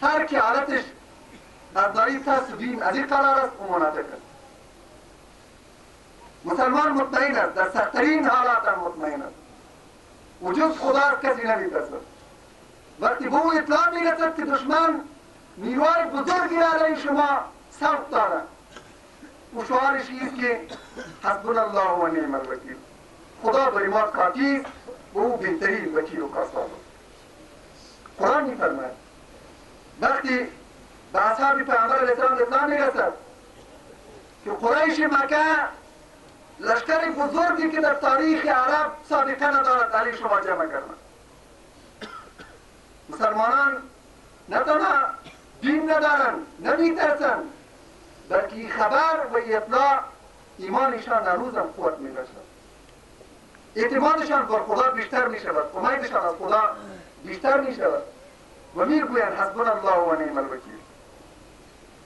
هر کی حالتش از داری ترس دین از این قرار است او منافق است. مسلمان مطمئن است، در سخت‌ترین حالات هم مطمئن است. وجود خدا کسی نمی‌ترسد. وقتی به او اطلاع می‌رسد که دشمن نیروهای بزرگی علیه شما سوق دارد، او شعارش است که حسبنا الله و نعم الوکیل، خدا برای ما کافی است و او بهترین وکیل و کارساز است. قرآن می‌فرماید وقتی به اصحاب پیامبر علیه السلام اطلاع می‌رسد که قریش مکه لشکر بزرگی که در تاریخ عرب سابقه ندارد علیه شما جمع کردند، مسلمانان نه تنها دین ندارند، نمی‌ترسند، بلکه این خبر و اطلاع ایمانشان هر روز هم قوت می‌بخشد، اعتمادشان بر خدا بیشتر می‌شود، امیدشان از خدا بیشتر می‌شود و می‌گویند حسبنا الله و نعم الوکیل.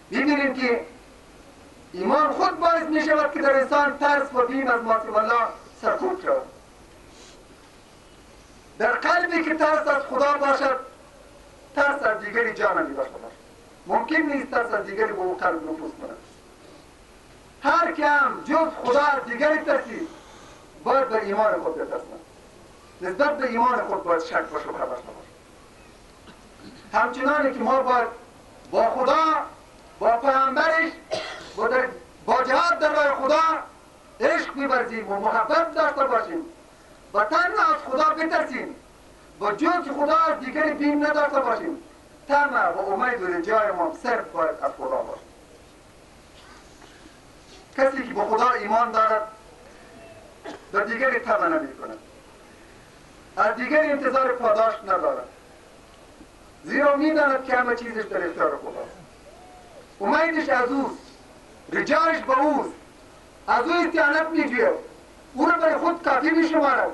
می‌بینیم که ایمان خود باعث می‌شود که در انسان ترس و بیم از معصیت الله سرکوب شود. در قلبی که ترس از خدا باشد، ترس از دیگری جا نمی‌بخشد. ممکن نیست ترس از دیگری به او قلب نفوذ کند. هر که هم جز خدا از دیگری ترسید باید به ایمان خود بترسد. نسبت به ایمان خود باید شک و شبهه داشته باشد. همچنانه که ما باید با خدا، با پیامبرش با جهاد در راه خدا عشق می‌ورزیم و محبت داشته باشیم و تنها از خدا بترسیم و جز خدا از دیگری بیم نداشته باشیم. طمع و امید و رجای ما صرف باید از خدا باشد. کسی که به خدا ایمان دارد به دیگری طمع نمی‌کند، از دیگری انتظار پاداش ندارد، زیرا می‌داند که همه چیزش در اختیار خداست. امیدش از اوست، رجایش به اوست، از او استعانت می‌جوید، او را برای خود کافی می‌شمارد.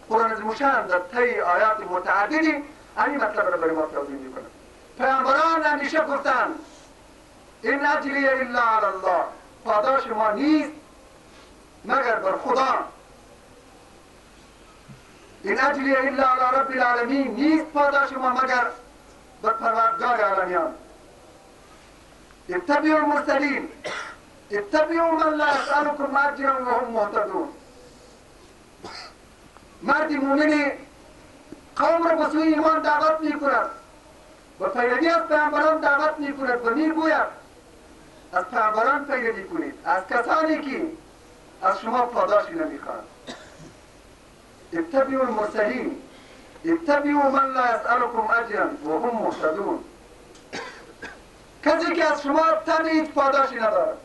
قرآن عظیم الشأن در طی آیات متعددی همین مطلب را برای ما توضیح می‌کند. پیامبران همیشه گفتند این اجری الا علی الله، پاداش ما نیست مگر بر خدا. این اجری الا علی رب العالمین، نیست پاداش ما مگر بر پروردگار عالمیان. اتبعوا المرسلین، اتبعوا من لا یسألکم اجرا و هم مهتدون. مرد مومن قوم را به سوی ایمان دعوت می‌کند و پیروی از پیامبران دعوت می‌کند و می‌گوید از پیامبران پیروی کنید، از کسانی که از شما پاداشی نمی‌خواهند. اتبعوا المرسلین، اتبعوا من لا یسألکم اجرا و هم مهتدون. کسی که از شما طمع پاداشی ندارد،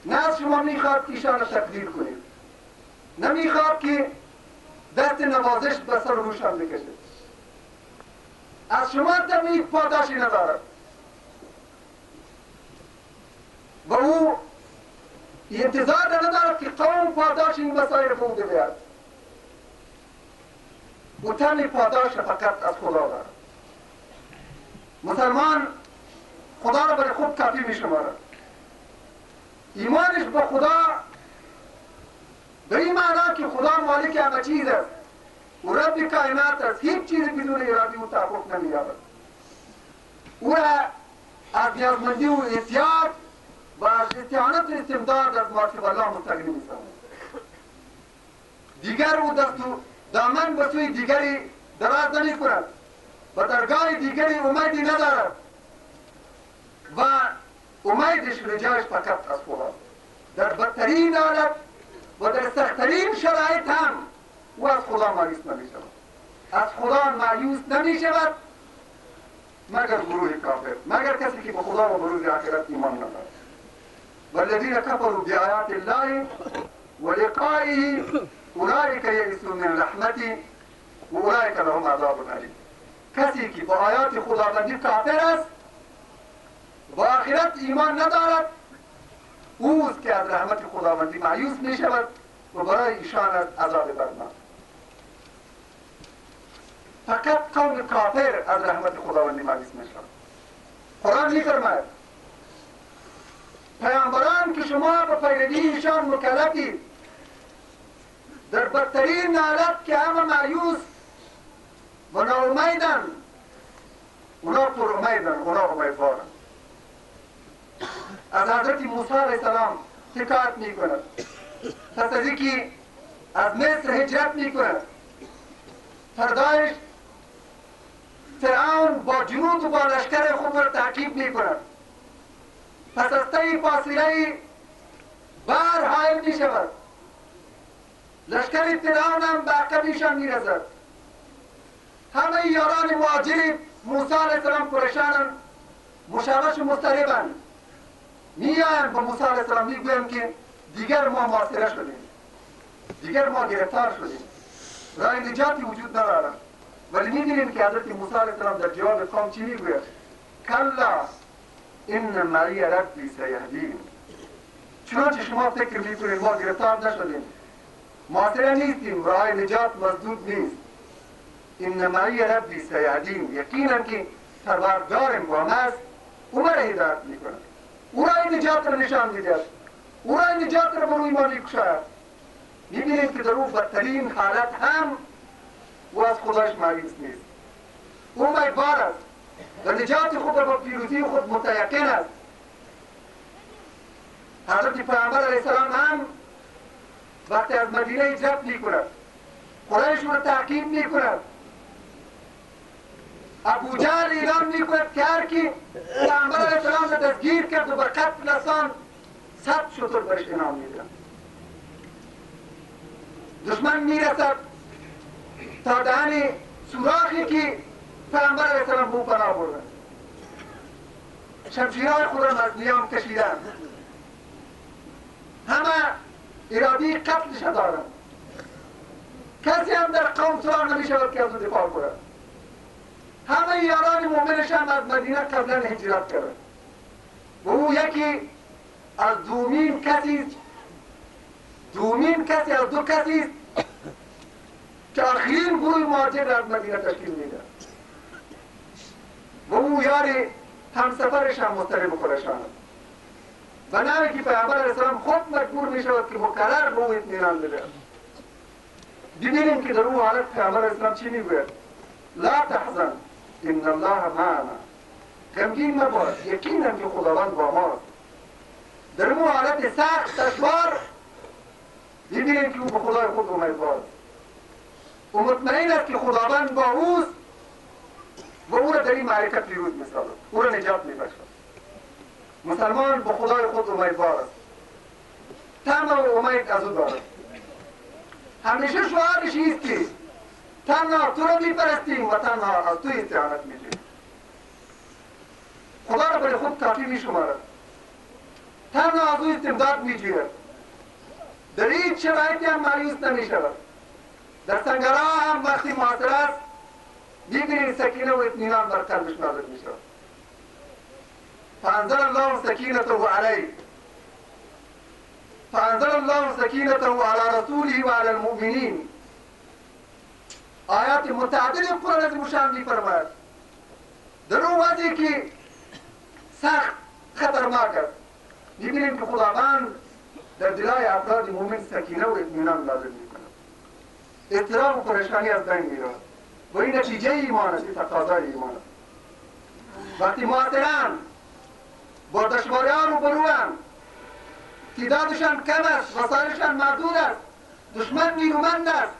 نه از شما می‌خواد که ایشان را تقدیر کنید، نمی‌خواد که دست نوازش به سر و روشان بکشید، از شما طمع پاداشی ندارد و او انتظار ندارد که قوم پاداش این مسائل به او بدهد. او طمع پاداش فقط از خدا دارد. مسلمان خدا را برای خود کافی می‌شمارد. ایمانش به خدا به این معنا که خدا مالک همه چیز است و رب کائنات است، هیچ چیزی بدون اراده او تحقق نمی‌یابد. او را از نیازمندی و احتیاج و از استعانت و استمداد از معصیت الله مستغنی می‌سازد. دیگر او دست و دامن به سوی دیگری دراز نمی‌کند و درگاه دیگری امیدی ندارد و امیدش رجایش فقط از خداست. در بدترین حالت و در سخت‌ترین شرایط هم او از خدا مایوس نمی‌شود، از خدا مایوس نمی‌شود مگر گروه کافر، مگر کسی که به خدا و به روز آخرت ایمان ندارد. والذین کفروا بآیات الله ولقائه اولئک یئسوا من رحمته و اولئک لهم عذاب علیم. کسی که با آیات خداوندی کافر است، با آخرت ایمان ندارد، اوست که از رحمت خداوندی مایوس می شود و برای ایشان از عذاب دردناک. فقط قوم کافر از رحمت خداوندی مایوس می شود. قرآن می فرماید پیامبران که شما به پیروی ایشان مکلفید، در بدترین حالت که همه مایوس و ناامیدند اونا پر امیدن، اونا امیدوارن. از حضرت موسی علیه السلام حکایت میکنند. پس از اینکه از مصر هجرت میکنند، فردایش فرعون با جنود و با لشکر خود را تعقیب میکند. پس از طی فاصله بر حائل میشود. لشکر فرعون هم به عقبیشان میرسد. همه یاران مهاجر موسی علیه السلام پریشانند، مشوش و مضطربند. میآیند به موسی علیه السلام میگویند که دیگر ما محاصره شدیم، دیگر ما گرفتار شدیم، راه نجاتی وجود ندارد. ولی می‌بینیم که حضرت موسی علیه السلام در جواب قوم چی میگوید؟ کلا ان معی ربی سیهدین. چنانچه شما فکر میکنید ما گرفتار نشدیم، محاصره نیستیم، راه نجات مسدود نیست. ان معی ربی سیهدین، یقینا که پروردگارم با ماست، او مرا هدایت میکند، او راه نجات را نشان میدهد، او راه نجات را به روی ما میگشاید. میبینیم که در او بدترین حالت هم او از خودش مایوس نیست، او امیدوار است و نجات خود را با پیروزی خود متیقن است. حضرت پیامبر علیه السلام هم وقتی از مدینه هجرت میکند، قریش را تعقیب میکند، ابو جهل اعلان میکند که هر کی پیامبر علیه السلام را دستگیر کرد و به قتل رساند 100 شتر برش انعام میدهد. دشمن میرسد تا دهن سوراخی که پیامبر علیه السلام به او پناه بردند، شمشیرهای خود را از نیام کشیدند، همه ارادی قتلش دارند. کسی هم در قوم سوار نمیشود که از او دفاع کند. همه یاران مومنش هم از مدینه قبلا هجرت کردند و او یکی از دومین کسی از دو کسی است که آخرین گروه مهاجر از مدینه تشکیل میده و او یار همسفرش هم مضطرب خودش است. و نه که پیامبر علیه السلام خود مجبور میشود که مکرر به او اطمینان بده. ببینیم که در او حالت پیامبر علیه السلام چی میگوید؟ لا تحزن ان الله معنا، غمگین مباش، یقینا که خداوند با ماست. در او حالت سخت دشوار ببینیم که او به خدای خود امیدوار است و مطمئن است که خداوند با اوست و او را در این معرکه پیروز می‌سازد، او را نجات می‌بخشد. مسلمان به خدای خود امیدوار است، تنها و امید از او دارد. همیشه شعارش است که تنها تو را میپرستیم و تنها از تو استعانت می‌جوییم. خدا را برای خود کافی می‌شمارد، تنها از او استمداد می‌جوید. در هیچ شرایطی هم مایوس نمی‌شود. در سنگرها هم وقتی محاصره است می‌بینید سکینه و اطمینان بر قلبش نازل می‌شود. فانزل الله سکینته علیه، فانزل الله سکینته علی رسوله و علی المؤمنین. آیات متعدد قرآن عظیم الشان می‌فرماید در اون وضعی که سخت خطرناک است می‌بینیم که خداوند در دلای افراد مؤمن سکینه و اطمینان نازل می‌کند، اضطراب و پریشانی از بین می‌رود و این نتیجه ایمان است، تقاضای ایمان است. وقتی محاصره‌اند، با دشواری‌ها روبروند، تعدادشان کم است، وسایلشان محدود است، دشمن نیرومند است،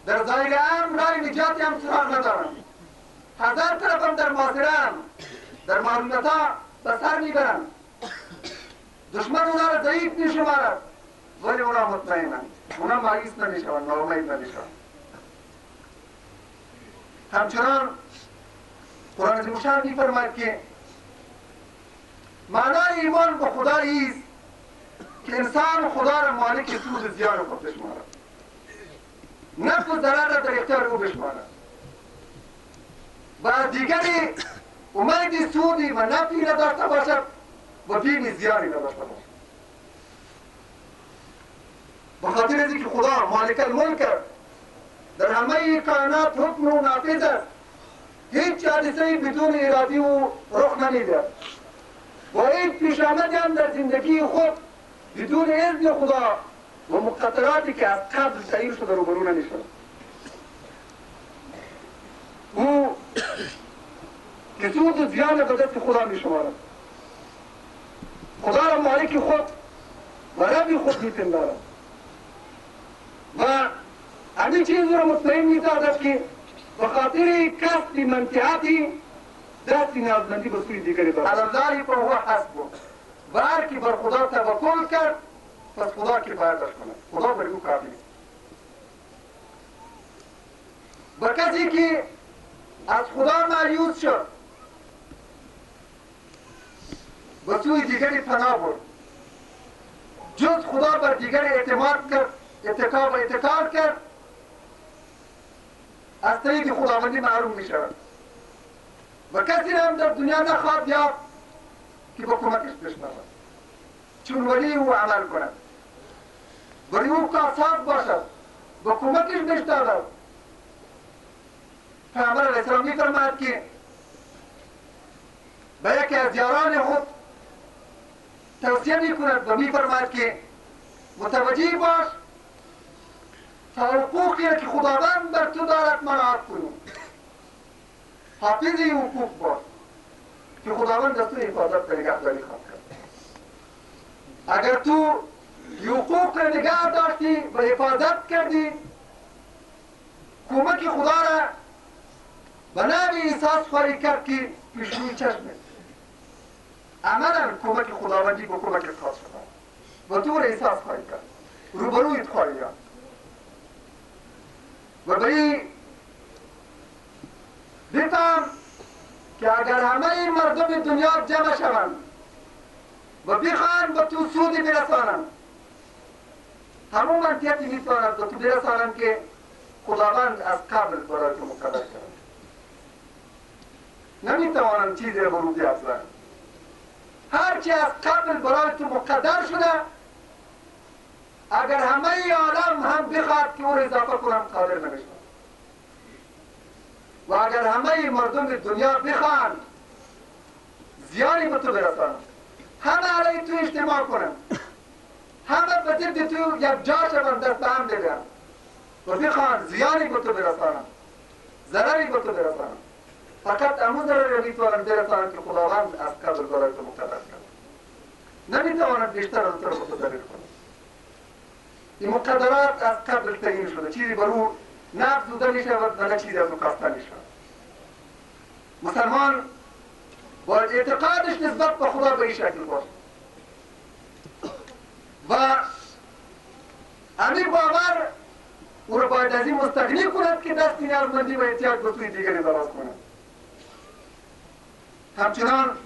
در ظاهر امر راه نجاتی هم سراغ ندارند، هزار طرف هم در محاصره‌اند، در معلومت‌ها به سر میبرند، دشمن اونا را ضعیف میشمارد، ولی اونا مطمئنند، اونا مایوس نمیشوند، ناامید نمیشوند. همچنان قرآن عظیم الشان می‌فرماید که معنای ایمان به خدایی است که انسان خدا را مالک سود و زیان خود بشمارد، نفع و ضرر را در اختیار او بشمارد و دیگری امید سودی و نفعی نداشته باشد و بیم زیانی نداشته باشد. به خاطر از اینکه خدا مالک الملک است، در همه کائنات حکم و نافذ است، هیچ حادثه‌ای بدون ارادی او رخ نمی‌دهد و هیچ پیش آمدی هم در زندگی خود بدون اذن خدا و مقتضیاتی که از قبل تعیین شده روبرو نمی‌شود. او که سود و زیان به دست خدا می شمارد. خدا را مالک خود و رب خود می پندارد و همین چیز را مطمئن می سازد که به خاطر کسب منفعتی دست نیازمندی به سوی دیگری دارد. علالله فهو حسبه، و هر کی بر خدا توکل کرد پس خدا کفایتش کند، خدا بر او کافی است. و کسی که از خدا مایوس شد به سوی دیگری پناه برد، جز خدا بر دیگری اعتماد کرد، اتکا و اتکال کرد، از طریق خداوندی محروم می شود. و کسی هم در دنیا نخواهد یافت که با کمکش بشنود، چون ولی او عمل کند، ولی او کاساب باشد، با کمکش بشنود. پیامبر علیه السلام می فرماید که به یکی از یاران خود توصیه می کند و می فرماید که متوجه باش تا حقوقی که خداوند بر تو دارد مراعات کنی، حافظ حقوق باش که خداوند از تو حفاظت و نگهداری خواهد کرد. اگر تو حقوق را نگه داشتی و حفاظت کردی، کمک خدا را به نوعی احساس خواهی کرد که پیشروی چشمه. عملا کمک خداوندی با کمک خاص شده و تو را احساس خواهی کرد، روبرویت خواهی کرد. و بایی بفهم که اگر همه این مردم دنیا جمع شوند و بخواهند به تو سودی برسانند، همون منطقی میتواند به تو برسانند که خداوند از قبل برای تو مقدر کرد. نمیتوانند چیزی را برو بیافزایند. هرچی از قبل برای تو مقدر شده، اگر همه عالم هم بخواد که او را اضافه کنند قادر نمیشوند. و اگر همه مردم دنیا بخواهند زیانی به تو برسانند، همه علیه تو اجتماع کنند، همه به ضد تو یک جا شوند، دست به هم بگیرند و بخواهند زیانی به تو برسانند، ضرری به تو برسانند، فقط همون ضرری را میتوانند برسانند که خداوند از قبل برای تو مقدر کرد. نمیتوانند بیشتر از تو را متضرر کنند. این مقدرات از قبل تعیین شده، چیزی بر او نه افزوده میشود و نه چیزی از او کاسته میشود. مسلمان باید اعتقادش نسبت به خدا به این شکل باشه و همین باور او را باید از این مستغنی کند که دست نیازمندی و احتیاج به سوی دیگری دراز کند. همچنان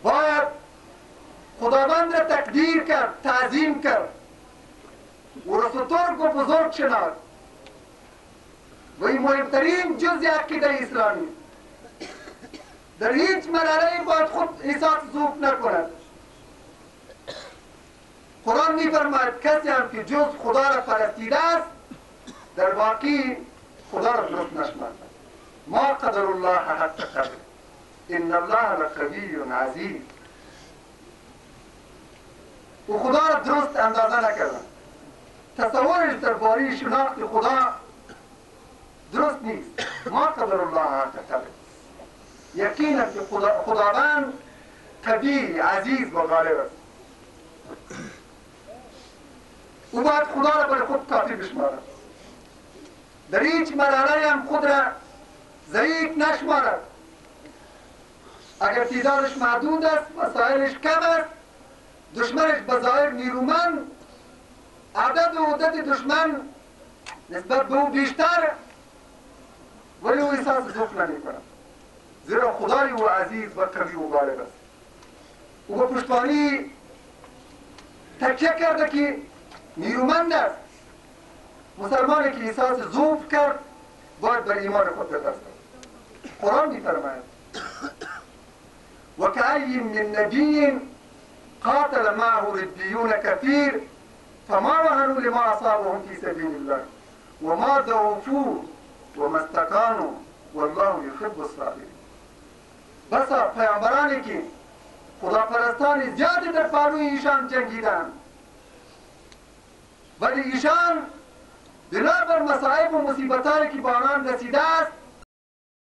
باید خداوند را تقدیر کرد، تعظیم کرد، او را سترگ و بزرگ شناخت و این مهمترین جزء عقیده اسلامی. در هیچ مرحله باید خود احساس ضعف نکند. قرآن می‌فرماید کسی هم که جز خدا را پرستیده است در واقع خدا را درست نشناخته. ما قدر الله حق قدره ان الله لقوی عزیز. و خدا را درست اندازه نکردن. تصورش درباره شناخت خدا درست نیست. ما قدر الله حق قدره. یقینا که خداوند قوی، عزیز و غالب است. او باید خدا را برای خود کافی بشمارد. در هیچ مرحله هم خود را ضعیف نشمارد. اگر تعدادش محدود است، وسایلش کم است، دشمنش بظاهر نیرومند، عدد و عدد دشمن نسبت به او بیشتر، ولی او احساس ضعف نمی‌کند، زیرا خدای او عزیز و قوی و غالب است. او به پشتوانی تکیه کرده که نیرومند است. مسلمانی که احساس ضعف کرد باید بر ایمان خود بترسد. قرآن می‌فرماید وكأي من نبي قاتل معه ربيون كثير فما وهنوا لما أصابهم في سبيل الله وما ضعفوا وما استكانوا والله يحب الصابرين. بسا پیامبرانی که خداپرستانی زیادی در پهلوی ایشان جنگیدند، ولی ایشان بنابر مصائب و مصیبتهایی که به آنان رسیده است